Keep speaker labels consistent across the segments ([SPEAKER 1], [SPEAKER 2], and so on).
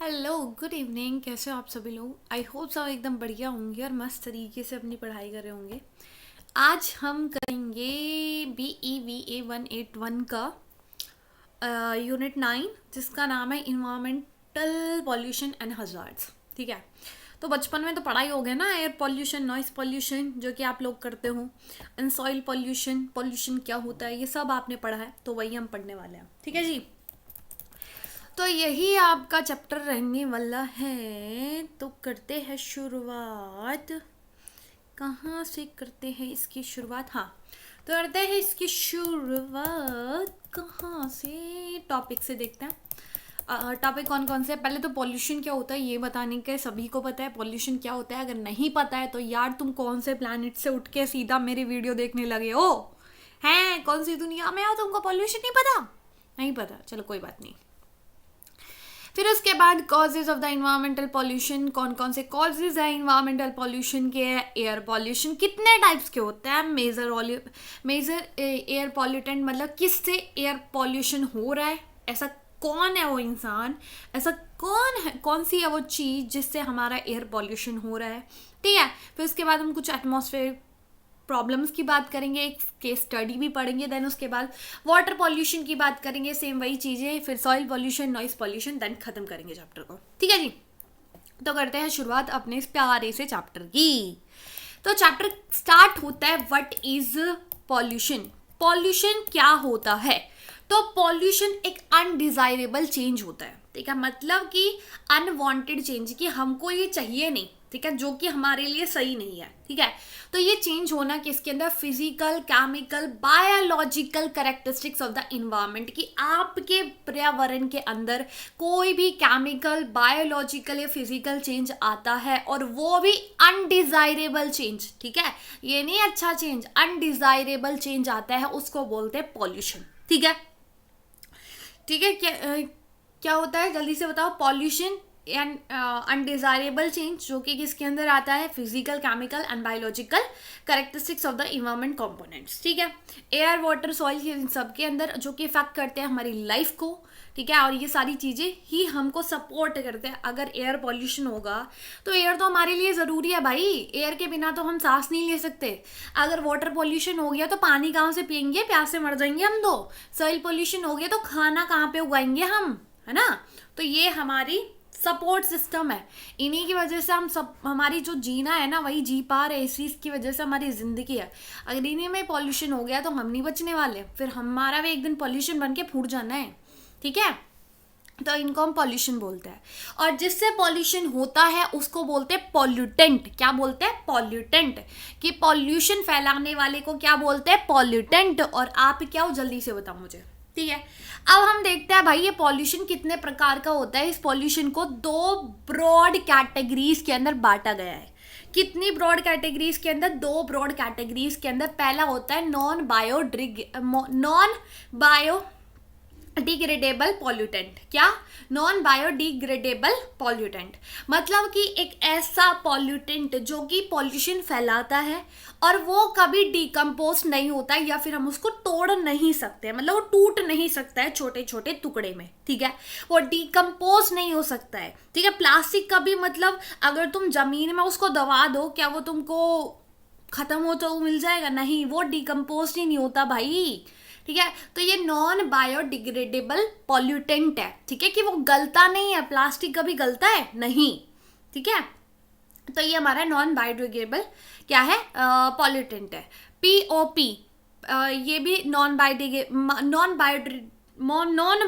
[SPEAKER 1] Hello good evening. कैसे हो आप सभी लोग? आई होप सब एकदम बढ़िया होंगे और मस्त तरीके से अपनी पढ़ाई कर रहे होंगे। आज हम करेंगे BEVA-181 का यूनिट 9, जिसका नाम है इन्वायरमेंटल पॉल्यूशन एंड हजार्ड्स। ठीक है, तो बचपन में तो पढ़ाई हो गया ना, एयर पॉल्यूशन, नॉइस पॉल्यूशन जो कि आप लोग करते हो, एंड सॉइल पॉल्यूशन, पॉल्यूशन क्या होता है, ये सब आपने पढ़ा है, तो वही हम पढ़ने वाले हैं। ठीक है जी, तो यही आपका चैप्टर रहने वाला है। तो करते हैं शुरुआत। कहाँ से करते हैं इसकी शुरुआत? हाँ, तो करते हैं इसकी शुरुआत कहाँ से? टॉपिक से देखते हैं। टॉपिक कौन कौन से? पहले तो पॉल्यूशन क्या होता है ये बताने के सभी को पता है पॉल्यूशन क्या होता है। अगर नहीं पता है तो यार तुम कौन से प्लैनेट से उठ के सीधा मेरी वीडियो देखने लगे हो? हैं, कौन सी दुनिया में हो? तुमको पॉल्यूशन नहीं पता? नहीं पता, चलो कोई बात नहीं। फिर उसके बाद causes of the environmental pollution, कौन कौन से कॉजेज है इन्वायरमेंटल पॉल्यूशन के। एयर पॉल्यूशन कितने टाइप्स के होते हैं। मेजर एयर पॉल्यूटेंट मतलब किससे एयर पॉल्यूशन हो रहा है, ऐसा कौन है वो इंसान, ऐसा कौन है, कौन सी है वो चीज़ जिससे हमारा एयर पॉल्यूशन हो रहा है। ठीक है, फिर उसके बाद हम कुछ एटमॉस्फेयर प्रॉब्लम्स की बात करेंगे, एक केस स्टडी भी पढ़ेंगे। देन उसके बाद वाटर पॉल्यूशन की बात करेंगे, सेम वही चीज़ें। फिर soil pollution, noise pollution, then खत्म करेंगे चैप्टर को। ठीक है जी, तो करते हैं शुरुआत अपने इस प्यारे से चैप्टर की। तो चैप्टर स्टार्ट होता है व्हाट इज पॉल्यूशन। पॉल्यूशन क्या होता है? तो पॉल्यूशन एक अनडिजायरेबल चेंज होता है। ठीक है, मतलब कि अनवांटेड चेंज, कि हमको ये चाहिए नहीं, ठीक है, जो कि हमारे लिए सही नहीं है। ठीक है, तो ये चेंज होना किसके अंदर? Physical, chemical, biological characteristics of the environment, कि आपके पर्यावरण के अंदर कोई भी केमिकल, बायोलॉजिकल या फिजिकल चेंज आता है, और वो भी अनडिजायरेबल चेंज। ठीक है, ये नहीं अच्छा चेंज, अनडिजायरेबल चेंज आता है, उसको बोलते हैं पॉल्यूशन। ठीक है, ठीक है, क्या होता है जल्दी से बताओ? पॉल्यूशन एंड अनडिजायरेबल चेंज, जो कि किसके अंदर आता है? Physical, chemical and biological characteristics of the environment components. ठीक है, एयर, वाटर, सॉइल, इन सब के अंदर जो कि इफेक्ट करते हैं हमारी लाइफ को। ठीक है, और ये सारी चीज़ें ही हमको सपोर्ट करते हैं। अगर एयर पॉल्यूशन होगा तो एयर तो हमारे लिए ज़रूरी है भाई, एयर के बिना तो हम सांस नहीं ले सकते। अगर वाटर पॉल्यूशन हो गया तो पानी कहाँ से पियेंगे? प्यास से मर जाएंगे हम तो। सॉइल पॉल्यूशन हो गया तो खाना कहाँ पे उगाएंगे हम, है ना? तो ये हमारी सपोर्ट सिस्टम है, इन्हीं की वजह से हम सब, हमारी जो जीना है ना वही जी पा रहे, इसी की वजह से हमारी ज़िंदगी है। अगर इन्हीं में पॉल्यूशन हो गया तो हम नहीं बचने वाले, फिर हमारा भी एक दिन पॉल्यूशन बन के फूट जाना है। ठीक है, तो इनको हम पॉल्यूशन बोलते हैं। और जिससे पॉल्यूशन होता है उसको बोलते हैं पॉल्यूटेंट। क्या बोलते हैं? पॉल्यूटेंट। कि पॉल्यूशन फैलाने वाले को क्या बोलते हैं? पॉल्यूटेंट। और आप क्या हो, जल्दी से बताओ मुझे। ठीक है, अब हम देखते हैं भाई ये पॉल्यूशन कितने प्रकार का होता है। इस पॉल्यूशन को दो ब्रॉड कैटेगरीज के अंदर बांटा गया है। कितनी ब्रॉड कैटेगरीज के अंदर? दो ब्रॉड कैटेगरीज के अंदर। पहला होता है नॉन बायो डिग्रेडेबल पॉल्यूटेंट। क्या? नॉन बायोडिग्रेडेबल पॉल्यूटेंट, मतलब कि एक ऐसा पॉल्यूटेंट जो कि पॉल्यूशन फैलाता है और वो कभी डिकम्पोज नहीं होता है, या फिर हम उसको तोड़ नहीं सकते, मतलब वो टूट नहीं सकता है छोटे छोटे टुकड़े में। ठीक है, वो डिकम्पोज नहीं हो सकता है। ठीक है, प्लास्टिक का भी मतलब अगर तुम जमीन में उसको दबा दो, क्या वो तुमको खत्म हो तो मिल जाएगा? नहीं, वो डिकम्पोज ही नहीं होता भाई। ठीक है, तो ये नॉन बायोडिग्रेडेबल पॉल्यूटेंट है। ठीक है, कि वो गलता नहीं है। प्लास्टिक कभी गलता है? नहीं। ठीक है, तो ये हमारा नॉन बायोडिग्रेडेबल क्या है? पॉल्यूटेंट है। POP, ये भी नॉन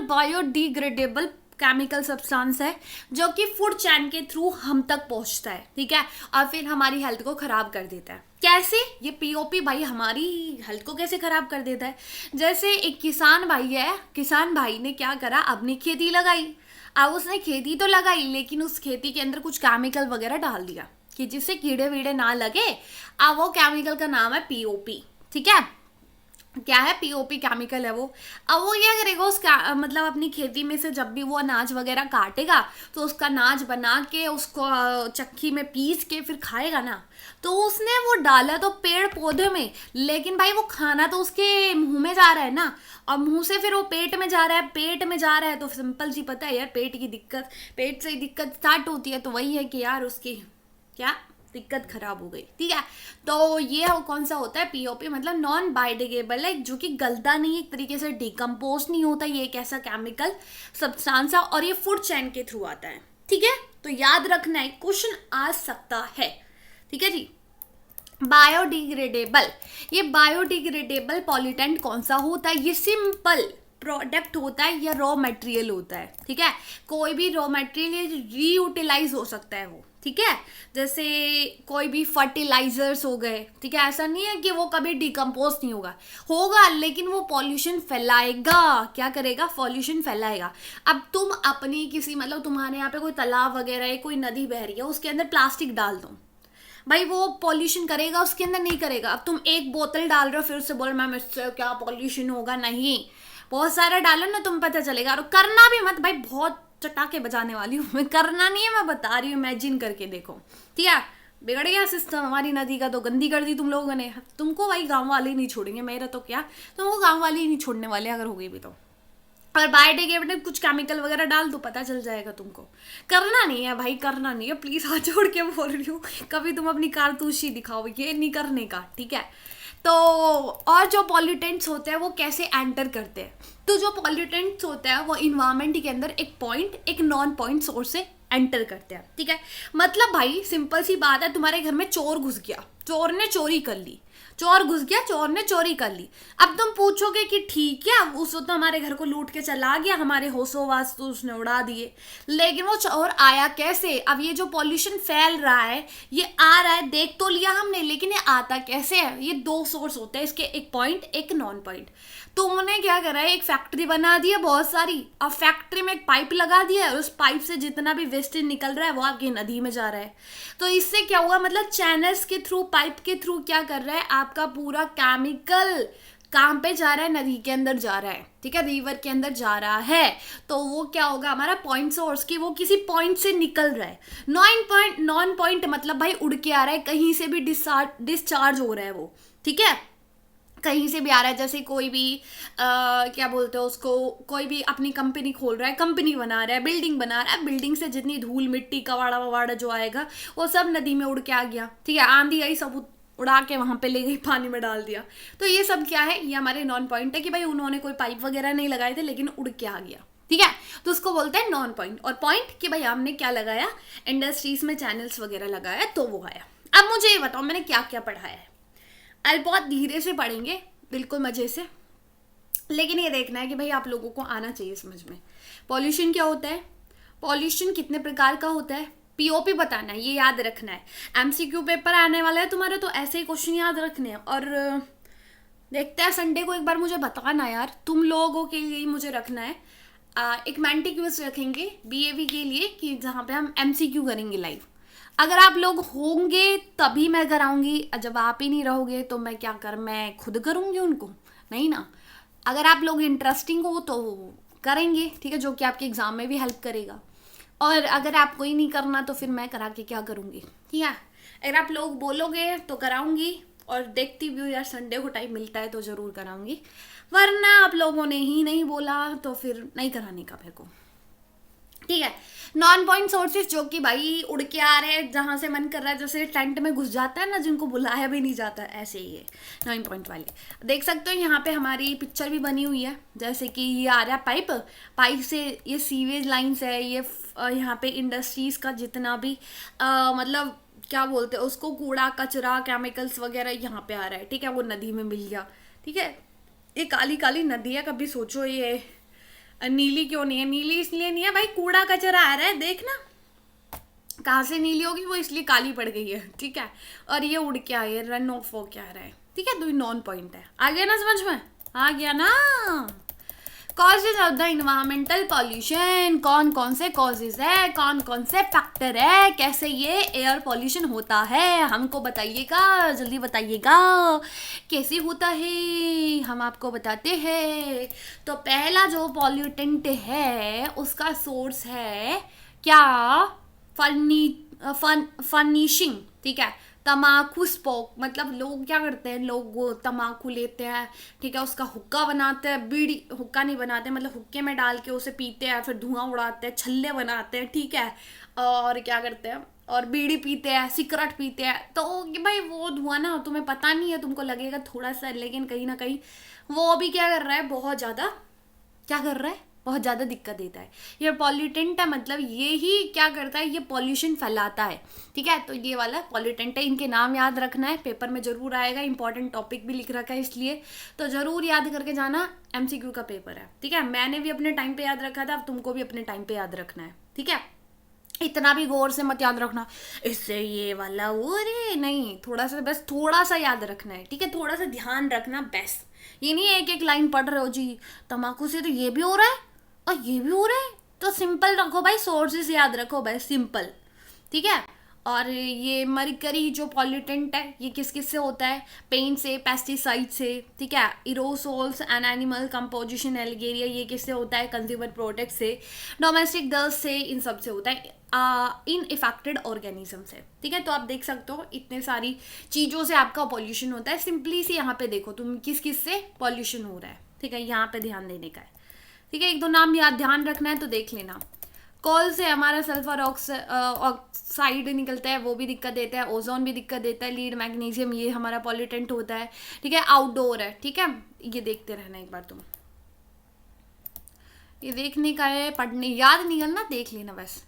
[SPEAKER 1] बायोडिग्रेडेबल केमिकल सब्सटेंस है, जो कि फूड चैन के थ्रू हम तक पहुंचता है। ठीक है, और फिर हमारी हेल्थ को खराब कर देता है। कैसे? ये POP भाई हमारी हेल्थ को कैसे खराब कर देता है? जैसे एक किसान भाई है, किसान भाई ने क्या करा, अपनी खेती लगाई। अब उसने खेती तो लगाई, लेकिन उस खेती के अंदर कुछ केमिकल वगैरह डाल दिया कि जिससे कीड़े वीड़े ना लगे। अब वो केमिकल का नाम है POP। ठीक है, क्या है, पीओपी केमिकल है वो। अब वो क्या करेगा, उसका मतलब अपनी खेती में से जब भी वो अनाज वगैरह काटेगा तो उसका अनाज बना के उसको चक्की में पीस के फिर खाएगा ना। तो उसने वो डाला तो पेड़ पौधे में, लेकिन भाई वो खाना तो उसके मुंह में जा रहा है ना, और मुंह से फिर वो पेट में जा रहा है, पेट में जा रहा है तो सिंपल सी पता है यार, पेट की दिक्कत, पेट से ही दिक्कत स्टार्ट होती है, तो वही है कि यार उसकी क्या दिक्कत खराब हो गई। ठीक है, तो ये कौन सा होता है, पीओपी, मतलब नॉन बायोडिग्रेडेबल है, जो कि गलता नहीं, एक तरीके से डिकम्पोज नहीं होता, ये एक ऐसा केमिकल सब्सटेंस है और ये फूड चेन के थ्रू आता है। ठीक है, तो याद रखना है, क्वेश्चन आ सकता है। ठीक है जी, बायोडिग्रेडेबल, ये बायोडिग्रेडेबल पॉल्यूटेंट कौन सा होता है, ये सिंपल प्रोडक्ट होता है या रॉ मटेरियल होता है। ठीक है, कोई भी रॉ मटेरियल रीयूटिलाइज हो सकता है वो। ठीक है, जैसे कोई भी फर्टिलाइजर्स हो गए। ठीक है, ऐसा नहीं है कि वो कभी डिकम्पोज नहीं होगा, होगा, लेकिन वो पॉल्यूशन फैलाएगा। क्या करेगा, पॉल्यूशन फैलाएगा। अब तुम अपनी किसी, मतलब तुम्हारे यहाँ पे कोई तालाब वगैरह है, कोई नदी बह रही है, उसके अंदर प्लास्टिक डाल दो, भाई वो पॉल्यूशन करेगा, उसके अंदर नहीं करेगा। अब तुम एक बोतल डाल रहे हो, फिर उससे बोल मैम इससे क्या पॉल्यूशन होगा, नहीं, बहुत सारा डालो ना, तुम पता चलेगा। और करना भी मत भाई, बहुत चटाके बजाने वाली हूँ मैं, करना नहीं है, मैं बता रही हूँ, इमेजिन करके देखो। ठीक है, बिगड़ गया सिस्टम हमारी नदी का, तो गंदी कर दी तुम लोगों ने। तुमको भाई गांव वाले ही नहीं छोड़ेंगे, मेरा तो क्या, तुमको गांव वाले ही नहीं छोड़ने वाले अगर हो गई भी तो। और बायोडिग्रेडेबल कुछ केमिकल वगैरह डाल दो, पता चल जाएगा तुमको। करना नहीं है भाई, करना नहीं है, प्लीज हाथ जोड़ के बोल रही हूँ, कभी तुम अपनी कारतूसी दिखाओ, ये नहीं करने का। ठीक है, तो और जो पॉल्यूटेंट्स होते हैं वो कैसे एंटर करते हैं, तो जो पॉल्यूटेंट्स होते हैं वो इन्वायरमेंट के अंदर एक पॉइंट, एक नॉन पॉइंट सोर्स से एंटर करते हैं। ठीक है, मतलब भाई सिंपल सी बात है, तुम्हारे घर में चोर घुस गया, चोर ने चोरी कर ली, चोर घुस गया, चोर ने चोरी कर ली। अब तुम पूछोगे कि ठीक है, उस तो हमारे घर को लूट के चला गया, हमारे होशो वास तो उसने उड़ा दिए, लेकिन वो चोर आया कैसे। अब ये जो पॉल्यूशन फैल रहा है, ये आ रहा है, देख तो लिया हमने, लेकिन ये आता कैसे है, ये दो सोर्स होते हैं इसके, एक पॉइंट, एक नॉन पॉइंट। तुमने क्या करा है, एक फैक्ट्री बना दी है बहुत सारी, अब फैक्ट्री में एक पाइप लगा दिया है, उस पाइप से जितना भी वेस्टेज निकल रहा है वो आपकी नदी में जा रहा है। तो इससे क्या हुआ, मतलब चैनल्स के थ्रू, पाइप के थ्रू क्या कर रहा है, आपका पूरा केमिकल कहाँ पे जा रहा है, नदी के अंदर जा रहा है। ठीक है, रिवर के अंदर जा रहा है, तो वो क्या होगा, हमारा पॉइंट सोर्स की, वो किसी पॉइंट से निकल रहा है। नॉन पॉइंट मतलब भाई उड़ के आ रहा है, कहीं से भी डिस्चार्ज हो रहा है वो। ठीक है, कहीं से भी आ रहा है, जैसे कोई भी क्या बोलते हैं उसको, कोई भी अपनी कंपनी खोल रहा है, कंपनी बना रहा है, बिल्डिंग बना रहा है, बिल्डिंग से जितनी धूल मिट्टी कवाड़ा ववाड़ा जो आएगा वो सब नदी में उड़ के आ गया। ठीक है, आंधी आई, सब उड़ा के वहां पे ले गई, पानी में डाल दिया। तो ये सब क्या है, ये हमारे नॉन पॉइंट है कि भाई उन्होंने कोई पाइप वगैरह नहीं लगाए थे, लेकिन उड़ के आ गया। ठीक है, तो उसको बोलते हैं नॉन पॉइंट। और पॉइंट कि भाई हमने क्या लगाया, इंडस्ट्रीज में चैनल्स वगैरह लगाया तो वो आया। अब मुझे ये बताओ मैंने क्या क्या पढ़ाया है, आज बहुत धीरे से पढ़ेंगे, बिल्कुल मजे से, लेकिन ये देखना है कि भाई आप लोगों को आना चाहिए समझ में। पॉल्यूशन क्या होता है, पॉल्यूशन कितने प्रकार का होता है, पीओपी बताना है, ये याद रखना है। एमसीक्यू पेपर आने वाला है तुम्हारा, तो ऐसे ही क्वेश्चन याद रखने हैं। और देखते हैं संडे को एक बार मुझे बताना यार, तुम लोगों के लिए मुझे रखना है एक मेंटी क्विज रखेंगे बीएवी के लिए, कि जहाँ पे हम एमसीक्यू करेंगे लाइव। अगर आप लोग होंगे तभी मैं कराऊंगी, जब आप ही नहीं रहोगे तो मैं क्या कर, मैं खुद करूंगी उनको, नहीं ना। अगर आप लोग इंटरेस्टिंग हो तो करेंगे, ठीक है, जो कि आपके एग्जाम में भी हेल्प करेगा। और अगर आपको ही नहीं करना तो फिर मैं करा के क्या करूंगी। ठीक है, अगर आप लोग बोलोगे तो कराऊंगी, और देखती भी हूँ यार संडे को टाइम मिलता है तो ज़रूर कराऊंगी, वरना आप लोगों ने ही नहीं बोला तो फिर नहीं कराने का मेरे को। ठीक है, नॉन पॉइंट सोर्सेज जो कि भाई उड़ के आ रहे हैं, जहाँ से मन कर रहा है, जैसे टेंट में घुस जाता है ना, जिनको बुलाया भी नहीं जाता, ऐसे ही है नॉन पॉइंट वाले। देख सकते हो यहाँ पे हमारी पिक्चर भी बनी हुई है, जैसे कि ये आ रहा है पाइप, पाइप से ये सीवेज लाइन्स है, ये यहाँ पे इंडस्ट्रीज का जितना भी मतलब क्या बोलते हैं उसको, कूड़ा कचरा केमिकल्स वगैरह यहाँ पे आ रहा है। ठीक है, वो नदी में मिल गया। ठीक है, ये काली काली नदी है, कभी सोचो ये नीली क्यों नहीं है, नीली इसलिए नहीं है भाई, कूड़ा कचरा आ रहा है, देखना कहाँ से नीली होगी, वो इसलिए काली पड़ गई है। ठीक है, और ये उड़ के आए, रन ऑफ हो क्या रहा है। ठीक है, तो ये नॉन पॉइंट है, आ गया ना समझ में, आ गया ना। Causes of the environmental pollution, कौन कौन से कॉजेज है, कौन कौन से फैक्टर है, कैसे ये एयर पॉल्यूशन होता है, हमको बताइएगा, जल्दी बताइएगा कैसे होता है, हम आपको बताते हैं। तो पहला जो पॉल्यूटेंट है उसका सोर्स है क्या, फर्निशिंग, ठीक है, तम्बाकू स्मोक, मतलब लोग क्या करते हैं, लोग वो तम्बाकू लेते हैं, ठीक है, उसका हुक्का बनाते हैं, बीड़ी, हुक्का नहीं बनाते, मतलब हुक्के में डाल के उसे पीते हैं, फिर धुआं उड़ाते हैं, छल्ले बनाते हैं, ठीक है, और क्या करते हैं, और बीड़ी पीते हैं, सिगरेट पीते हैं। तो कि भाई वो धुआं ना तुम्हें पता नहीं है, तुमको लगेगा थोड़ा सा, लेकिन कहीं ना कहीं वो भी क्या कर रहा है, बहुत ज़्यादा क्या कर रहा है, बहुत ज़्यादा दिक्कत देता है। ये पॉल्यूटेंट है, मतलब ये ही क्या करता है, ये पॉल्यूशन फैलाता है, ठीक है। तो ये वाला पॉल्यूटेंट है, इनके नाम याद रखना है, पेपर में जरूर आएगा, इंपॉर्टेंट टॉपिक भी लिख रखा है इसलिए तो जरूर याद करके जाना, एमसीक्यू का पेपर है, ठीक है। मैंने भी अपने टाइम पे याद रखा था, अब तुमको भी अपने टाइम पे याद रखना है, ठीक है। इतना भी गौर से मत याद रखना, इससे ये वाला वो, रे नहीं, थोड़ा सा, बस थोड़ा सा याद रखना है, ठीक है, थोड़ा सा ध्यान रखना बस। ये नहीं एक एक लाइन पढ़ रहे हो जी, तम्बाकू से तो ये भी हो रहा है और ये भी हो रहा है, तो सिंपल रखो भाई, सोर्सेस याद रखो भाई, सिंपल, ठीक है। और ये मरकरी जो पॉल्यूटेंट है, ये किस किस से होता है, पेंट से, पेस्टिसाइड से, ठीक है, इरोसोल्स एंड एनिमल कंपोजिशन एल्गेरिया, ये किससे होता है, कंज्यूमर प्रोडक्ट से, डोमेस्टिक डस्ट से, इन सब से होता है, इन इफेक्टेड ऑर्गेनिज्म से, ठीक है। तो आप देख सकते हो इतने सारी चीज़ों से आपका पॉल्यूशन होता है। सिंपली सी यहाँ पे देखो तुम किस किस से पॉल्यूशन हो रहा है, ठीक है, यहाँ पे ध्यान देने का है, ठीक है। एक दो नाम याद ध्यान रखना है तो देख लेना। कोल से हमारा सल्फर ऑक्साइड निकलता है, वो भी दिक्कत देता है, ओजोन भी दिक्कत देता है, लीड मैग्नीशियम, ये हमारा पॉल्यूटेंट होता है, ठीक है, आउटडोर है, ठीक है। ये देखते रहना एक बार तुम, ये देखने का है, पढ़ने याद नहीं करना, देख लेना बस।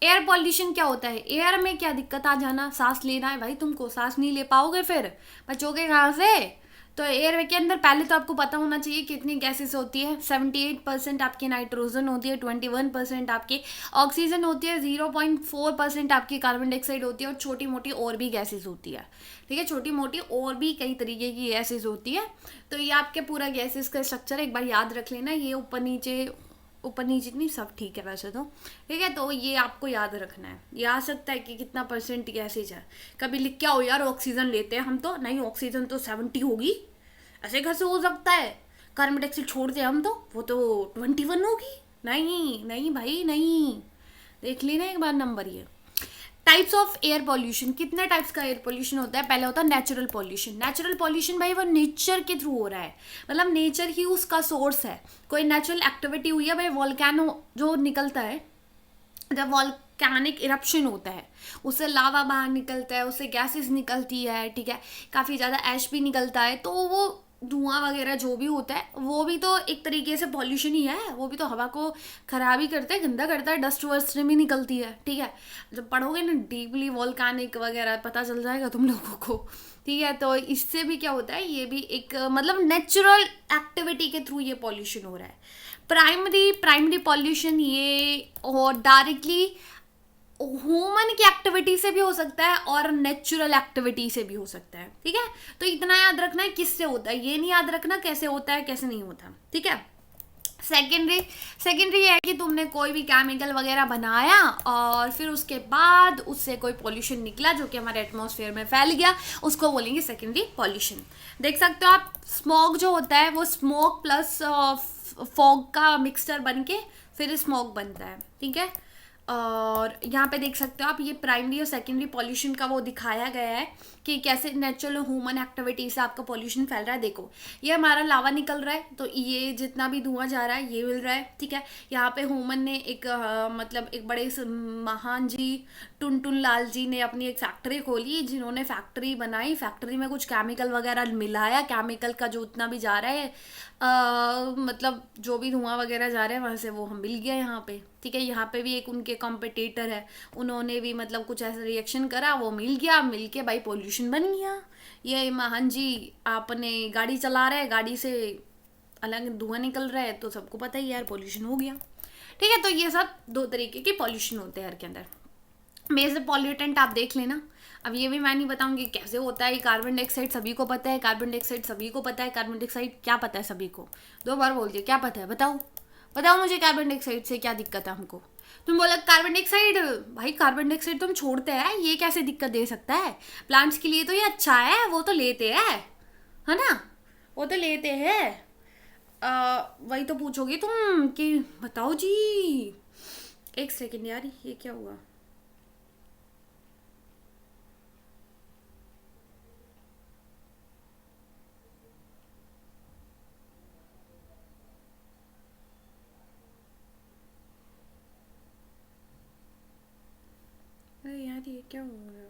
[SPEAKER 1] एयर पॉल्यूशन क्या होता है, एयर में क्या दिक्कत आ जाना, सांस लेना है भाई तुमको, सांस नहीं ले पाओगे फिर बचोगे कहाँ से। तो एयर के अंदर पहले तो आपको पता होना चाहिए कितनी गैसेस होती है, 78% आपकी नाइट्रोजन होती है, 21% आपकी ऑक्सीजन होती है, 0.4% आपकी कार्बन डाइऑक्साइड होती है, और छोटी मोटी और भी गैसेस होती है, ठीक है, छोटी मोटी और भी कई तरीके की गैसेस होती है। तो ये आपके पूरा गैसेस का स्ट्रक्चर एक बार याद रख लेना, ये ऊपर नीचे नहीं, सब ठीक है वैसे तो, ठीक है। तो ये आपको याद रखना है, ये आ सकता है कि कितना परसेंट गैसेज है, कभी लिख के आओ यार ऑक्सीजन लेते हैं हम तो, नहीं ऑक्सीजन तो 70 होगी, ऐसे कैसे हो सकता है, कार्बन डाइऑक्साइड छोड़ते हैं हम तो, वो तो 21 होगी, नहीं नहीं भाई नहीं, देख लेना एक बार नंबर। ये टाइप्स ऑफ एयर पॉल्यूशन, कितने टाइप्स का एयर पॉल्यूशन होता है, पहले होता है नेचुरल पॉल्यूशन। नेचुरल पॉल्यूशन भाई वो नेचर के थ्रू हो रहा है, मतलब नेचर ही उसका सोर्स है, कोई नेचुरल एक्टिविटी हुई है भाई, वॉल्केनो जो निकलता है, जब वॉल्केनिक इरप्शन होता है उससे लावा बाहर निकलता है, उससे गैसेस निकलती है, ठीक है, काफ़ी ज़्यादा ऐश भी निकलता है, तो वो धुआं वगैरह जो भी होता है वो भी तो एक तरीके से पॉल्यूशन ही है, वो भी तो हवा को खराब ही करता है, गंदा करता है, डस्ट वस्ट भी निकलती है, ठीक है। जब पढ़ोगे ना डीपली वॉल्केनिक वगैरह पता चल जाएगा तुम लोगों को, ठीक है। तो इससे भी क्या होता है, ये भी एक मतलब नेचुरल एक्टिविटी के थ्रू ये पॉल्यूशन हो रहा है। प्राइमरी पॉल्यूशन ये और डायरेक्टली ह्यूमन की एक्टिविटी से भी हो सकता है और नेचुरल एक्टिविटी से भी हो सकता है, ठीक है। तो इतना याद रखना है किससे होता है, ये नहीं याद रखना कैसे होता है कैसे नहीं होता, ठीक है। सेकेंडरी है कि तुमने कोई भी केमिकल वगैरह बनाया और फिर उसके बाद उससे कोई पॉल्यूशन निकला जो कि हमारे एटमॉस्फेयर में फैल गया, उसको बोलेंगे सेकेंडरी पॉल्यूशन। देख सकते हो आप, स्मोक जो होता है वो स्मोक प्लस फॉग का मिक्सचर बन के फिर स्मोक बनता है, ठीक है। और यहाँ पे देख सकते हो आप, ये प्राइमरी और सेकेंडरी पॉल्यूशन का वो दिखाया गया है कि कैसे नेचुरल ह्यूमन एक्टिविटी से आपका पॉल्यूशन फैल रहा है। देखो ये हमारा लावा निकल रहा है, तो ये जितना भी धुआं जा रहा है ये मिल रहा है, ठीक है। यहाँ पे ह्यूमन ने एक मतलब एक बड़े महान जी टुनटुन लाल जी ने अपनी एक फैक्ट्री खोली, जिन्होंने फैक्ट्री बनाई, फैक्ट्री में कुछ केमिकल वगैरह मिलाया, केमिकल का जो उतना भी जा रहा है मतलब जो भी धुआं वगैरह जा रहा है वहाँ से वो हम मिल गया यहाँ पे, ठीक है। यहाँ पे भी एक उनके कॉम्पिटिटर है, उन्होंने भी मतलब कुछ ऐसा रिएक्शन करा, वो मिल गया, मिल के भाई पॉल्यूशन बन गया। ये महान जी आपने गाड़ी चला रहे, गाड़ी से अलग धुआं निकल रहा है, तो सबको पता ही यार पॉल्यूशन हो गया, ठीक है। तो ये सब दो तरीके के पॉल्यूशन होते हैं एयर के अंदर। मेजर पॉल्यूटेंट आप देख लेना। अब ये भी मैं नहीं बताऊंगी कैसे होता है। कार्बन डाइऑक्साइड सभी को पता है, कार्बन डाइऑक्साइड सभी को पता है, कार्बन डाइऑक्साइड क्या पता है सभी को? 2 बार बोल दिया, क्या पता है बताओ, बताओ मुझे कार्बन डाइऑक्साइड से क्या दिक्कत है हमको। तुम बोला कार्बन डाइऑक्साइड, भाई कार्बन डाइऑक्साइड तो हम छोड़ते हैं, ये कैसे दिक्कत दे सकता है? प्लांट्स के लिए तो ये अच्छा है, वो तो लेते हैं, है ना, वो तो लेते हैं। वही तो पूछोगे तुम कि बताओ जी। एक सेकेंड यार, ये क्या हुआ? अरे यार ये क्या हो गया?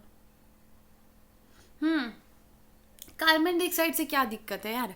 [SPEAKER 1] हम्म कार्बन डाइऑक्साइड से क्या दिक्कत है यार?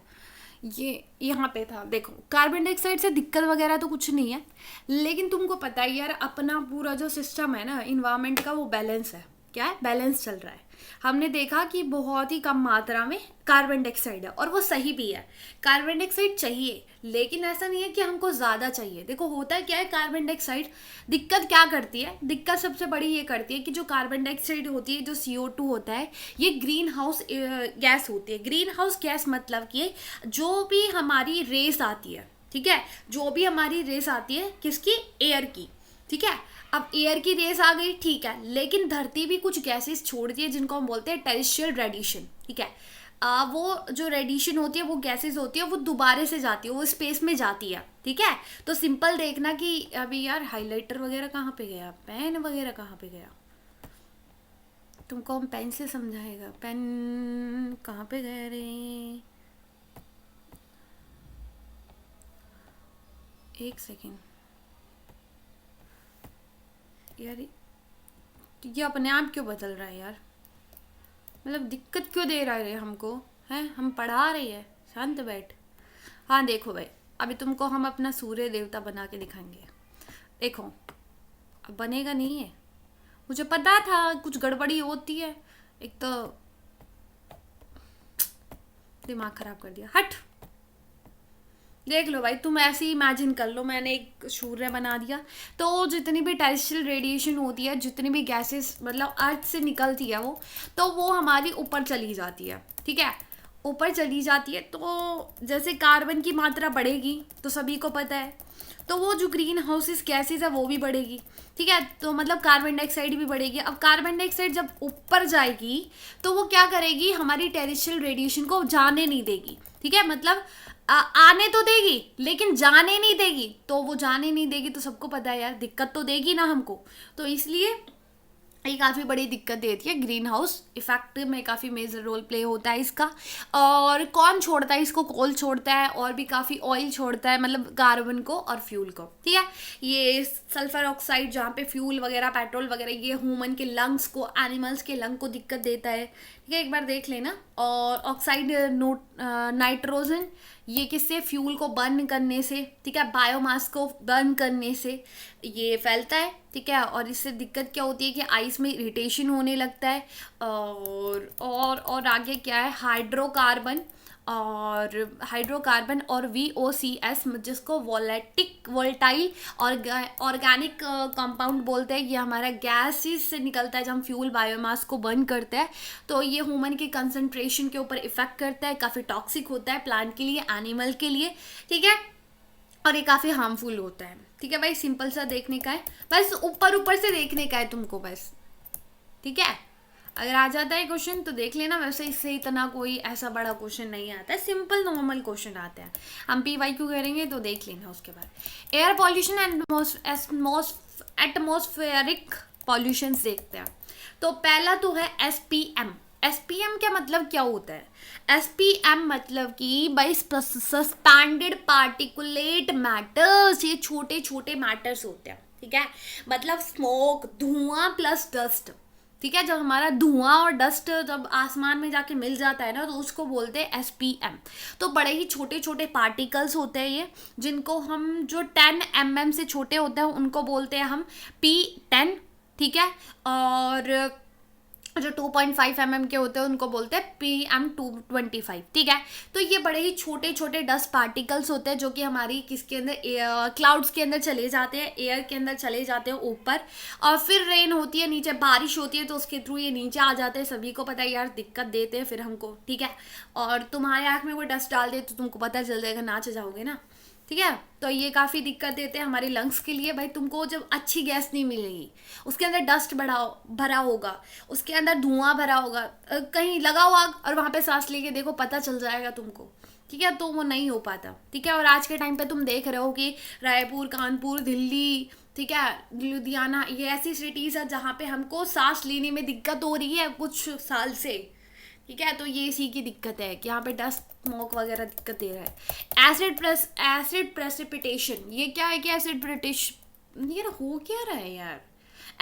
[SPEAKER 1] ये यहाँ पे था, देखो कार्बन डाइऑक्साइड से दिक्कत वगैरह तो कुछ नहीं है, लेकिन तुमको पता है यार अपना पूरा जो सिस्टम है ना इन्वायरमेंट का, वो बैलेंस है। क्या है? बैलेंस चल रहा है। हमने देखा कि बहुत ही कम मात्रा में कार्बन डाइऑक्साइड है, और वो सही भी है। कार्बन डाइऑक्साइड चाहिए, लेकिन ऐसा नहीं है कि हमको ज़्यादा चाहिए। देखो होता है क्या है, कार्बन डाइऑक्साइड दिक्कत क्या करती है? दिक्कत सबसे बड़ी ये करती है कि जो कार्बन डाइऑक्साइड होती है, जो CO2 होता है, ये ग्रीन हाउस गैस होती है। ग्रीन हाउस गैस मतलब कि जो भी हमारी रेस आती है, ठीक है, जो भी हमारी रेस आती है किसकी? एयर की, ठीक है। अब एयर की रेस आ गई, ठीक है, लेकिन धरती भी कुछ गैसेस छोड़ती है जिनको हम बोलते हैं टेरेस्ट्रियल रेडिएशन, ठीक है। वो जो रेडिएशन होती है, वो गैसेस होती है, वो दोबारा से जाती है, वो स्पेस में जाती है, ठीक है। तो सिंपल देखना कि अभी यार हाइलाइटर वगैरह कहाँ पे गया, पेन वगैरह कहाँ पे गया? तुमको हम पेन से समझाएगा, पेन कहाँ पे गए रे? एक सेकेंड यार, ये अपने आप क्यों बदल रहा है यार? मतलब दिक्कत क्यों दे रहा है रे हमको? है, हम पढ़ा रही है, शांत बैठ। हाँ देखो भाई, अभी तुमको हम अपना सूर्य देवता बना के दिखाएंगे। देखो, अब बनेगा नहीं है, मुझे पता था कुछ गड़बड़ी होती है। एक तो दिमाग खराब कर दिया, हट। देख लो भाई, तुम ऐसे ही इमेजिन कर लो, मैंने एक सूर्य बना दिया, तो जितनी भी टेरेस्ट्रियल रेडिएशन होती है, जितनी भी गैसेस मतलब अर्थ से निकलती है वो हमारी ऊपर चली जाती है, ठीक है। ऊपर चली जाती है तो जैसे कार्बन की मात्रा बढ़ेगी, तो सभी को पता है, तो वो जो ग्रीन हाउसेस गैसेस है वो भी बढ़ेगी, ठीक है। तो मतलब कार्बन डाइऑक्साइड भी बढ़ेगी। अब कार्बन डाइऑक्साइड जब ऊपर जाएगी तो वो क्या करेगी, हमारी टेरेस्ट्रियल रेडिएशन को जाने नहीं देगी, ठीक है। मतलब आने तो देगी लेकिन जाने नहीं देगी। तो वो जाने नहीं देगी तो सबको पता है यार दिक्कत तो देगी ना हमको। तो इसलिए ये काफ़ी बड़ी दिक्कत देती है। ग्रीन हाउस इफेक्ट में काफ़ी मेजर रोल प्ले होता है इसका। और कौन छोड़ता है इसको? कोल छोड़ता है, और भी काफ़ी ऑयल छोड़ता है, मतलब कार्बन को और फ्यूल को, ठीक है। ये सल्फर ऑक्साइड जहाँ पे फ्यूल वगैरह, पेट्रोल वगैरह, ये ह्यूमन के लंग्स को, एनिमल्स के लंग को दिक्कत देता है, ठीक है, एक बार देख लेना। और ऑक्साइड नाइट्रोजन, ये किससे? फ्यूल को बर्न करने से, ठीक है, बायोमास को बर्न करने से ये फैलता है, ठीक है। और इससे दिक्कत क्या होती है कि आइस में इरिटेशन होने लगता है। और आगे क्या है, हाइड्रोकार्बन और VOCs, जिसको वोलेटाइल ऑर्गेनिक कंपाउंड बोलते हैं। ये हमारा गैसेस से निकलता है जब हम फ्यूल बायोमास को बर्न करते हैं। तो ये ह्यूमन के कंसंट्रेशन के ऊपर इफेक्ट करता है, काफ़ी टॉक्सिक होता है प्लांट के लिए, एनिमल के लिए, ठीक है। और ये काफ़ी हार्मफुल होता है, ठीक है भाई। सिंपल सा देखने का है, बस ऊपर ऊपर से देखने का है तुमको बस, ठीक है। अगर आ जाता है क्वेश्चन तो देख लेना, वैसे इससे इतना कोई ऐसा बड़ा क्वेश्चन नहीं आता है, सिंपल नॉर्मल क्वेश्चन आते हैं। हम PYQ करेंगे तो देख लेना उसके बाद। Air pollution and atmospheric pollution देखते हैं। तो पहला तो है SPM। SPM क्या मतलब क्या होता है? SPM मतलब कि भाई सस्पेंडेड पार्टिकुलेट मैटर्स, ये छोटे छोटे मैटर्स होते हैं, ठीक है। मतलब स्मोक, धुआं प्लस डस्ट, ठीक है। जब हमारा धुआं और डस्ट जब आसमान में जाके मिल जाता है ना, तो उसको बोलते हैं SPM। तो बड़े ही छोटे छोटे पार्टिकल्स होते हैं ये, जिनको हम जो 10 mm से छोटे होते हैं उनको बोलते हैं हम P10, ठीक है। और जो 2.5 mm के होते हैं उनको बोलते हैं PM225, ठीक है। तो ये बड़े ही छोटे छोटे डस्ट पार्टिकल्स होते हैं जो कि हमारी किसके अंदर, क्लाउड्स के अंदर चले जाते हैं, एयर के अंदर चले जाते हैं ऊपर, और फिर रेन होती है नीचे, बारिश होती है तो उसके थ्रू ये नीचे आ जाते हैं। सभी को पता है यार, दिक्कत देते हैं फिर हमको, ठीक है। और तुम्हारे आँख में कोई डस्ट डाल दे तो तुमको पता चल जाएगा, नाच जाओगे ना, ठीक है। तो ये काफ़ी दिक्कत देते हैं हमारे लंग्स के लिए। भाई तुमको जब अच्छी गैस नहीं मिलेगी, उसके अंदर डस्ट भरा होगा, उसके अंदर धुआं भरा होगा, कहीं लगाओ आग और वहाँ पे सांस लेके देखो, पता चल जाएगा तुमको, ठीक है। तो वो नहीं हो पाता, ठीक है। और आज के टाइम पे तुम देख रहे हो कि रायपुर, कानपुर, दिल्ली, ठीक है, लुधियाना, ये ऐसी सिटीज़ है जहाँ पे हमको सांस लेने में दिक्कत हो रही है कुछ साल से, ठीक है। तो ये इसी की दिक्कत है कि यहाँ पे डस्ट स्मोक वगैरह दिक्कत दे रहा है। एसिड प्रेसिपिटेशन, ये क्या है कि एसिड प्रेसिपिटेशन, यार हो क्या रहा है यार,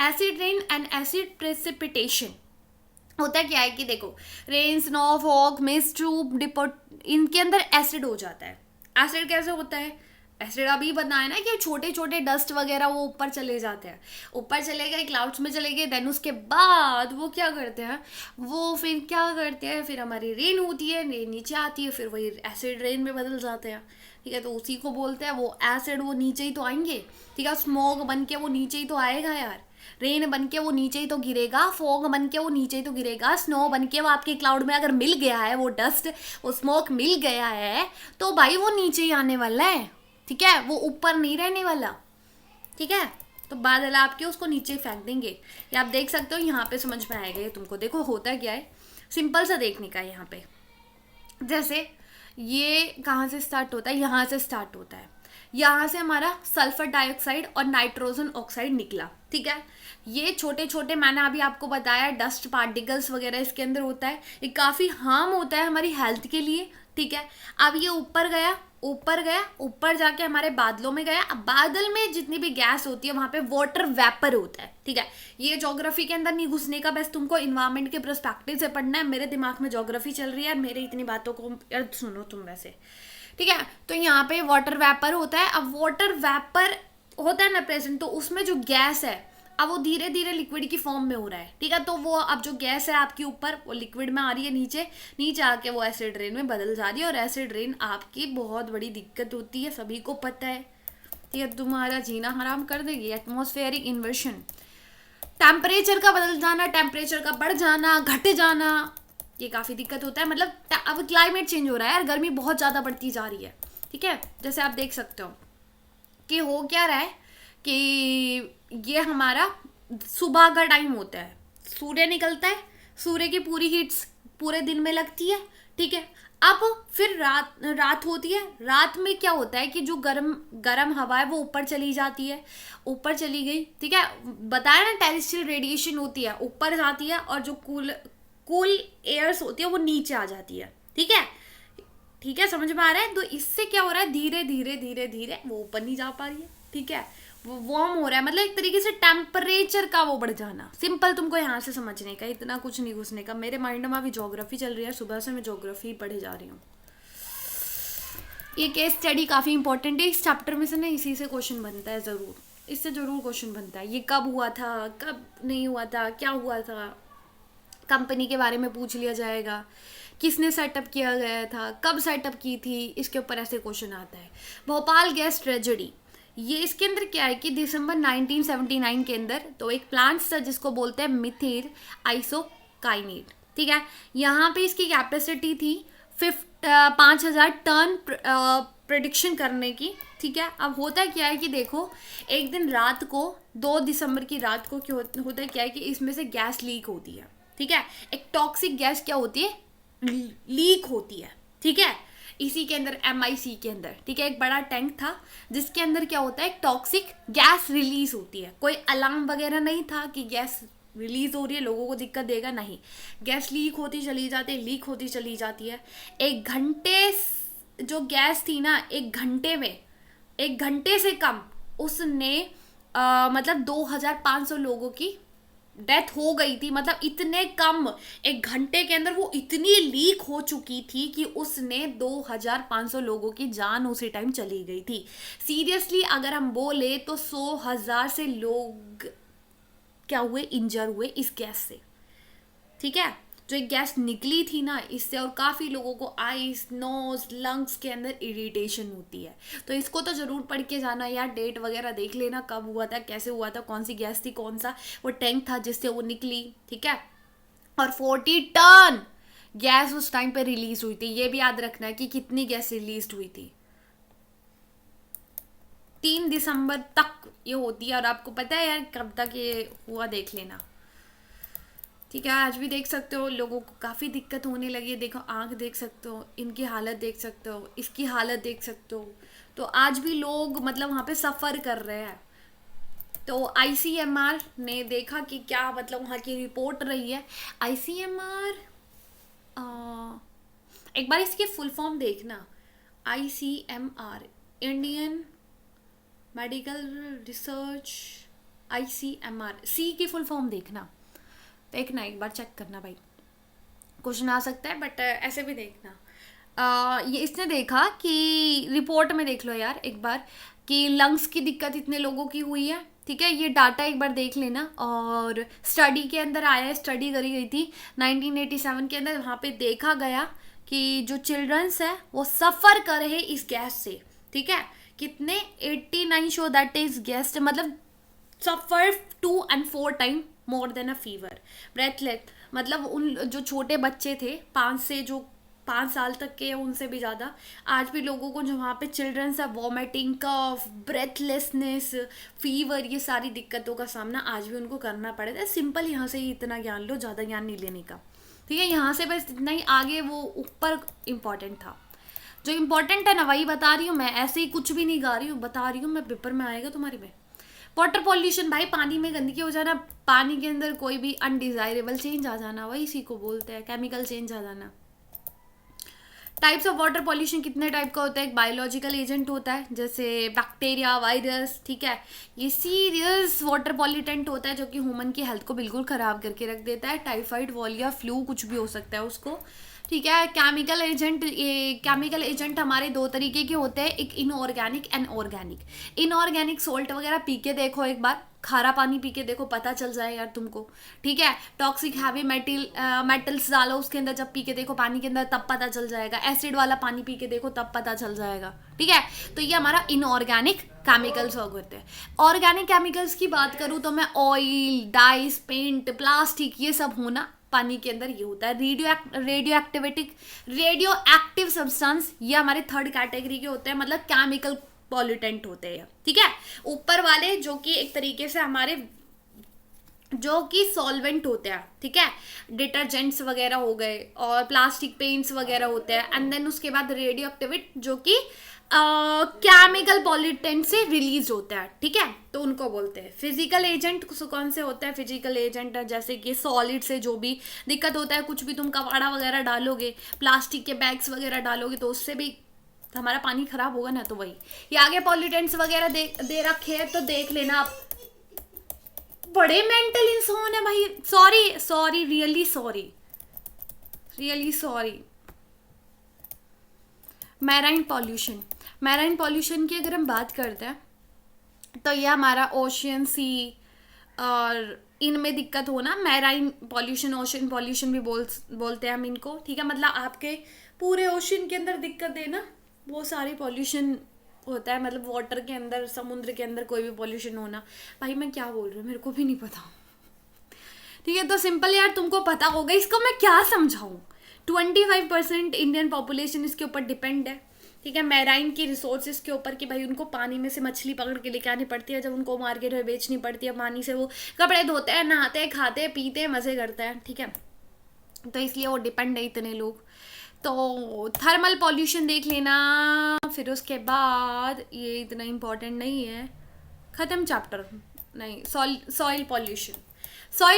[SPEAKER 1] acid rain and acid precipitation होता क्या है कि देखो, rain, snow, fog, mist, depot, इनके अंदर एसिड हो जाता है। एसिड कैसे होता है, एसिड अभी बताया ना कि छोटे छोटे डस्ट वगैरह वो ऊपर चले जाते हैं, ऊपर चले गए, क्लाउड्स में चले गए, देन उसके बाद वो क्या करते हैं, वो फिर क्या करते हैं, फिर हमारी रेन होती है, रेन नीचे आती है, फिर वही एसिड रेन में बदल जाते हैं, ठीक है। तो उसी को बोलते हैं, वो एसिड वो नीचे ही तो आएंगे, ठीक है। स्मोक बन के वो नीचे ही तो आएगा यार, रेन बन के वो नीचे ही तो गिरेगा, फॉग बन के वो नीचे ही तो गिरेगा, स्नो बन के वो आपके क्लाउड में अगर मिल गया है, वो डस्ट, वो स्मोक मिल गया है, तो भाई वो नीचे ही आने वाला है, ठीक है। वो ऊपर नहीं रहने वाला, ठीक है। तो बादल आपके उसको नीचे फेंक देंगे। ये आप देख सकते हो, यहाँ पे समझ में आएगा ये तुमको। देखो होता क्या है, सिंपल सा देखने का है यहाँ पे। जैसे ये कहाँ से स्टार्ट होता है, यहाँ से स्टार्ट होता है, यहाँ से हमारा सल्फर डाइऑक्साइड और नाइट्रोजन ऑक्साइड निकला, ठीक है। ये छोटे छोटे, मैंने अभी आपको बताया, डस्ट पार्टिकल्स वगैरह इसके अंदर होता है। ये काफ़ी हार्म होता है हमारी हेल्थ के लिए, ठीक है। अब ये ऊपर गया, ऊपर जाके हमारे बादलों में गया। अब बादल में जितनी भी गैस होती है वहाँ पे वाटर वेपर होता है, ठीक है। ये ज्योग्राफी के अंदर नहीं घुसने का, बस तुमको इन्वायरमेंट के पर्सपेक्टिव से पढ़ना है। मेरे दिमाग में ज्योग्राफी चल रही है, मेरे इतनी बातों को यार सुनो तुम वैसे, ठीक है। तो यहाँ पे वाटर वेपर होता है। अब वाटर वेपर होता है ना प्रेजेंट, तो उसमें जो गैस है अब वो धीरे धीरे लिक्विड की फॉर्म में हो रहा है, ठीक है। तो वो अब जो गैस है आपकी ऊपर, वो लिक्विड में आ रही है, नीचे आके वो एसिड रेन में बदल जा रही है। और एसिड रेन आपकी बहुत बड़ी दिक्कत होती है, सभी को पता है, ठीक है। तुम्हारा जीना हराम कर देगी। एटमॉस्फेरिक इन्वर्शन, टेम्परेचर का बदल जाना, टेम्परेचर का बढ़ जाना, घट जाना, ये काफ़ी दिक्कत होता है। मतलब अब क्लाइमेट चेंज हो रहा है यार, गर्मी बहुत ज़्यादा बढ़ती जा रही है, ठीक है। जैसे आप देख सकते हो कि हो क्या रहा है कि ये हमारा सुबह का टाइम होता है, सूर्य निकलता है, सूर्य की पूरी हीट्स पूरे दिन में लगती है, ठीक है। अब फिर रात होती है। रात में क्या होता है कि जो गरम हवा है वो ऊपर चली जाती है, ऊपर चली गई, ठीक है। बताया ना, टेरेस्ट्रियल रेडिएशन होती है, ऊपर जाती है, और जो कूल एयर्स होती है वो नीचे आ जाती है, ठीक है, ठीक है। समझ में आ रहा है। तो इससे क्या हो रहा है, धीरे धीरे वो ऊपर नहीं जा पा रही है, ठीक है। वो वार्म हो रहा है, मतलब एक तरीके से टेम्परेचर का वो बढ़ जाना। सिंपल तुमको यहाँ से समझने का, इतना कुछ नहीं घुसने का। मेरे माइंड में अभी ज्योग्राफी चल रही है, सुबह से मैं ज्योग्राफी पढ़े जा रही हूँ। ये केस स्टडी काफ़ी इंपॉर्टेंट है इस चैप्टर में से ना, इसी से क्वेश्चन बनता है ज़रूर, इससे ज़रूर क्वेश्चन बनता है। ये कब हुआ था, कब नहीं हुआ था, क्या हुआ था, कंपनी के बारे में पूछ लिया जाएगा, किसने सेटअप किया गया था, कब सेटअप की थी, इसके ऊपर ऐसे क्वेश्चन आता है। भोपाल गैस ट्रेजेडी, ये इसके अंदर क्या है कि दिसंबर 1979 के अंदर तो एक प्लांट था जिसको बोलते हैं मिथेन आइसोकाइनेट, ठीक है। यहाँ पे इसकी कैपेसिटी थी 5,000 टन प्रोडक्शन करने की, ठीक है। अब होता क्या है कि देखो, एक दिन रात को 2 दिसंबर की रात को क्या होता क्या है कि इसमें से गैस लीक होती है, ठीक है। एक टॉक्सिक गैस क्या होती है, लीक होती है, ठीक है। इसी के अंदर MIC के अंदर, ठीक है, एक बड़ा टैंक था जिसके अंदर क्या होता है, टॉक्सिक गैस रिलीज होती है। कोई अलार्म वगैरह नहीं था कि गैस रिलीज हो रही है, लोगों को दिक्कत देगा, नहीं। गैस लीक होती चली जाती है, लीक होती चली जाती है। एक घंटे जो गैस थी ना, एक घंटे से कम उसने मतलब 2,500 लोगों की डेथ हो गई थी। मतलब इतने कम एक घंटे के अंदर वो इतनी लीक हो चुकी थी कि उसने 2,500 लोगों की जान उसी टाइम चली गई थी। सीरियसली अगर हम बोले तो 100,000 से लोग क्या हुए, इंजर हुए इस गैस से, ठीक है, जो एक गैस निकली थी ना इससे, और काफ़ी लोगों को आईज, नोज, लंग्स के अंदर इरिटेशन होती है। तो इसको तो ज़रूर पढ़ के जाना यार, डेट वगैरह देख लेना कब हुआ था, कैसे हुआ था, कौन सी गैस थी, कौन सा वो टैंक था जिससे वो निकली, ठीक है। और 40 टन गैस उस टाइम पे रिलीज हुई थी। ये भी याद रखना है कि कितनी गैस रिलीज हुई थी। 3 दिसंबर तक ये होती है, और आपको पता है यार कब तक ये हुआ, देख लेना, ठीक है। आज भी देख सकते हो लोगों को काफ़ी दिक्कत होने लगी है। देखो आंख देख सकते हो, इनकी हालत देख सकते हो, इसकी हालत देख सकते हो। तो आज भी लोग मतलब वहाँ पे सफ़र कर रहे हैं। तो आईसीएमआर ने देखा कि क्या मतलब वहाँ की रिपोर्ट रही है। आईसीएमआर, एक बार इसकी फुल फॉर्म देखना, ICMR, Indian medical research, ICMR, C की फुल फॉर्म देखना एक बार चेक करना भाई, क्वेश्चन आ सकता है, बट ऐसे भी देखना। ये इसने देखा कि रिपोर्ट में देख लो यार एक बार कि लंग्स की दिक्कत इतने लोगों की हुई है, ठीक है। ये डाटा एक बार देख लेना। और स्टडी के अंदर आया है, स्टडी करी गई थी 1987 के अंदर, वहाँ पे देखा गया कि जो चिल्ड्रंस है वो सफ़र कर रहे इस गैस से, ठीक है। कितने 89 शो दैट इज गैस, मतलब सफ़र 2 and 4 time more than a fever, breathless, मतलब उन जो छोटे बच्चे थे 5 साल तक के, उनसे भी ज़्यादा, आज भी लोगों को जो वहाँ पे चिल्ड्रंस है, वॉमिटिंग, कफ, ब्रेथलेसनेस, फीवर, ये सारी दिक्कतों का सामना आज भी उनको करना पड़ता है। सिंपल यहाँ से ही इतना ज्ञान लो, ज़्यादा ज्ञान नहीं लेने का, ठीक है। यहाँ से बस इतना ही, आगे वो ऊपर इम्पॉर्टेंट था। जो इम्पोर्टेंट है ना वही बता रही हूँ मैं, ऐसे ही कुछ भी नहीं गा रही हूँ, बता रही हूँ मैं, पेपर में आएगा तुम्हारे में। वाटर पॉल्यूशन भाई, पानी में गंदगी हो जाना, पानी के अंदर कोई भी अनडिजायरेबल चेंज आ जाना, वही इसी को बोलते हैं केमिकल चेंज आ जाना। टाइप्स ऑफ वाटर पॉल्यूशन कितने टाइप का होता है। एक बायोलॉजिकल एजेंट होता है जैसे बैक्टीरिया, वायरस, ठीक है। ये सीरियस वाटर पॉल्यूटेंट होता है जो कि ह्यूमन की हेल्थ को बिल्कुल ख़राब करके रख देता है। टाइफाइड, वॉलिया, फ्लू कुछ भी हो सकता है उसको, ठीक है। केमिकल एजेंट, ये केमिकल एजेंट हमारे 2 तरीके के होते हैं, एक inorganic and organic. Inorganic salt वगैरह पी के देखो एक बार, खारा पानी पी के देखो, पता चल जाए यार तुमको, ठीक है। टॉक्सिक हैवी मेटल्स डालो उसके अंदर, जब पी के देखो पानी के अंदर तब पता चल जाएगा। एसिड वाला पानी पी के देखो तब पता चल जाएगा, ठीक है। तो ये हमारा इनऑर्गेनिक केमिकल्स होते हैं। ऑर्गेनिक केमिकल्स की बात करूँ तो मैं ऑयल, डाइस, पेंट, प्लास्टिक, ये सब होना पानी के अंदर ये होता है। रेडियो एक्टिव सब्सटेंस, ये हमारे 3rd कैटेगरी के होते हैं, मतलब केमिकल पॉल्यूटेंट होते हैं, ठीक है। ऊपर वाले जो कि एक तरीके से हमारे जो कि सॉल्वेंट होते हैं, ठीक है, डिटर्जेंट्स वगैरह हो गए और प्लास्टिक पेंट्स वगैरह होते हैं। एंड देन उसके बाद रेडियो एक्टिविट जो कि केमिकल पॉल्यूटेंट से रिलीज होता है, ठीक है, तो उनको बोलते हैं। फिजिकल एजेंट कौन से होते हैं। फिजिकल एजेंट जैसे कि सॉलिड से जो भी दिक्कत होता है, कुछ भी तुम कबाड़ा वगैरह डालोगे, प्लास्टिक के बैग्स वगैरह डालोगे तो उससे भी हमारा पानी खराब होगा ना। तो वही ये आगे पॉल्यूटेंट्स वगैरह दे रखे हैं, तो देख लेना आप। बड़े मेंटल इंसान है भाई, sorry really sorry. Marine pollution की अगर हम बात करते हैं तो यह हमारा ओशियन, सी और इनमें दिक्कत होना मैराइन पॉल्यूशन, ओशन पॉल्यूशन भी बोलते हैं हम इनको, ठीक है। मतलब आपके पूरे ओशन के अंदर दिक्कत देना, वो सारी पॉल्यूशन होता है। मतलब वाटर के अंदर, समुद्र के अंदर कोई भी पॉल्यूशन होना। भाई मैं क्या बोल रही हूँ, मेरे को भी नहीं पता, ठीक है। तो सिंपल यार तुमको पता होगा, इसको मैं क्या समझाऊँ। 25% इंडियन पॉपुलेशन इसके ऊपर डिपेंड है, ठीक है, मैराइन की रिसोर्सेज के ऊपर, कि भाई उनको पानी में से मछली पकड़ के लेके आनी पड़ती है, जब उनको मार्केट में बेचनी पड़ती है, पानी से वो कपड़े धोते हैं, नहाते हैं, खाते पीते मज़े करते हैं, ठीक है। तो इसलिए वो डिपेंड है इतने लोग। तो थर्मल पॉल्यूशन देख लेना। फिर उसके बाद ये इतना इम्पोर्टेंट नहीं है, ख़त्म चैप्टर। नहीं, सॉइल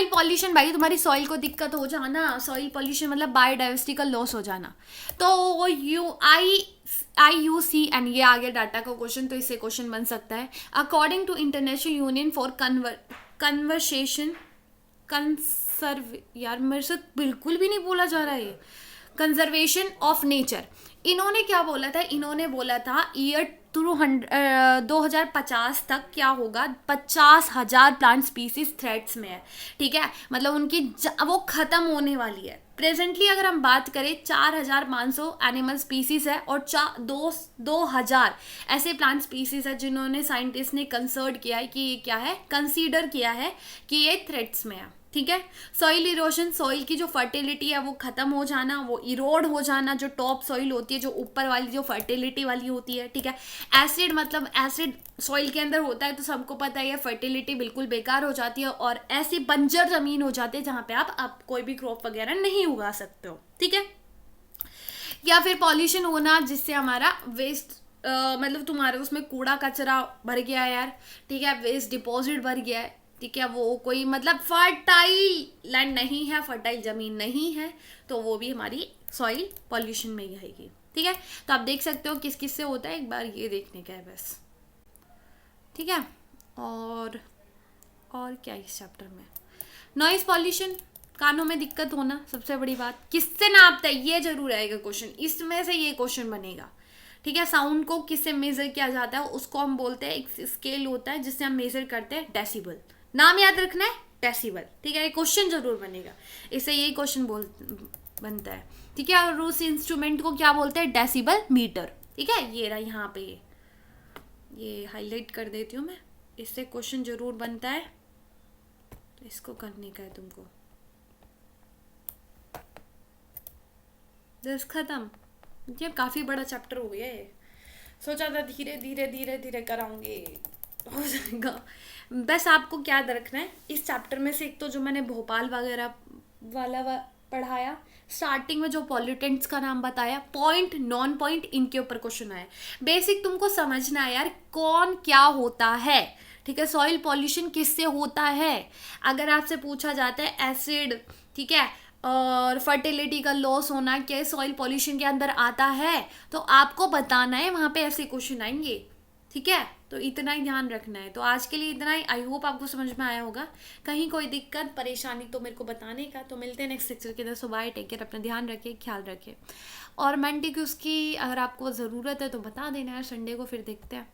[SPEAKER 1] पॉल्यूशन भाई, तुम्हारी सॉइल को दिक्कत हो जाना। सॉइल पॉल्यूशन मतलब बायोडाइवर्सिटी का लॉस हो जाना। तो IUCN, ये आ गया डाटा का क्वेश्चन, तो इससे क्वेश्चन बन सकता है। According to international union for यार मेरे से बिल्कुल भी नहीं बोला जा रहा है ये, कंजर्वेशन ऑफ नेचर। इन्होंने क्या बोला था, इन्होंने बोला था ईयर 2050 तक क्या होगा, 50,000 प्लांट स्पीसीज थ्रेट्स में है, ठीक है, मतलब उनकी वो खत्म होने वाली है। प्रेजेंटली अगर हम बात करें 4,500 एनिमल स्पीसीज है और 2,000 ऐसे प्लांट स्पीसीज है जिन्होंने साइंटिस्ट ने कंसर्न किया है कि ये क्या है, कंसीडर किया है कि ये थ्रेट्स में है, ठीक है। सॉइल इरोशन, सॉइल की जो फर्टिलिटी है वो खत्म हो जाना, वो इरोड हो जाना, जो टॉप सॉइल होती है, जो ऊपर वाली जो फर्टिलिटी वाली होती है, ठीक है। एसिड, मतलब एसिड सॉइल के अंदर होता है तो सबको पता है फर्टिलिटी बिल्कुल बेकार हो जाती है और ऐसी बंजर जमीन हो जाती है जहाँ पे आप कोई भी क्रॉप वगैरह नहीं उगा सकते हो, ठीक है। या फिर पॉल्यूशन होना जिससे हमारा वेस्ट मतलब तुम्हारे उसमें कूड़ा कचरा भर गया है यार, ठीक है, वेस्ट डिपॉजिट भर गया है, ठीक है, वो कोई मतलब फर्टाइल लैंड नहीं है, फर्टाइल ज़मीन नहीं है, तो वो भी हमारी सॉइल पॉल्यूशन में ही आएगी, ठीक है। तो आप देख सकते हो किस किस से होता है, एक बार ये देखने का है बस, ठीक है। और क्या इस चैप्टर में, नॉइज पॉल्यूशन, कानों में दिक्कत होना, सबसे बड़ी बात, किससे नापता है ये जरूर आएगा क्वेश्चन, इसमें से ये क्वेश्चन बनेगा, ठीक है। साउंड को किससे मेजर किया जाता है, उसको हम बोलते हैं, एक स्केल होता है जिससे हम मेजर करते हैं, डेसिबल, नाम याद रखना है, डेसिबल, ठीक है, ये क्वेश्चन जरूर बनेगा, इससे यही क्वेश्चन बनता है, ठीक है। और उस इंस्ट्रूमेंट को क्या बोलते हैं, डेसिबल मीटर, ठीक है। ये रहा यहाँ पे, ये हाईलाइट कर देती हूँ मैं, इससे क्वेश्चन जरूर बनता है, तो इसको करने का है तुमको। बस खत्म, ये काफ़ी बड़ा चैप्टर हो गया है, सोचा था धीरे धीरे धीरे धीरे कराऊंगे, हो जाएगा। बस आपको क्या याद रखना है इस चैप्टर में से, एक तो जो मैंने भोपाल वगैरह वाला पढ़ाया, स्टार्टिंग में जो पॉल्यूटेंट्स का नाम बताया, पॉइंट नॉन पॉइंट इनके ऊपर क्वेश्चन आया, बेसिक तुमको समझना है यार कौन क्या होता है, ठीक है। सॉइल पॉल्यूशन किससे होता है, अगर आपसे पूछा जाता है एसिड, ठीक है, और फर्टिलिटी का लॉस होना क्या सॉइल पॉल्यूशन के अंदर आता है, तो आपको बताना है, वहाँ पे ऐसे क्वेश्चन आएंगे, ठीक है। तो इतना ही ध्यान रखना है। तो आज के लिए इतना ही, आई होप आपको समझ में आया होगा, कहीं कोई दिक्कत परेशानी तो मेरे को बताने का। तो मिलते हैं नेक्स्ट लेक्चर के अंदर। सो बाय, टेक केयर, अपना ध्यान रखिए, ख्याल रखिए, और मेंटिक्यूज की अगर आपको ज़रूरत है तो बता देना यार, संडे को फिर देखते हैं।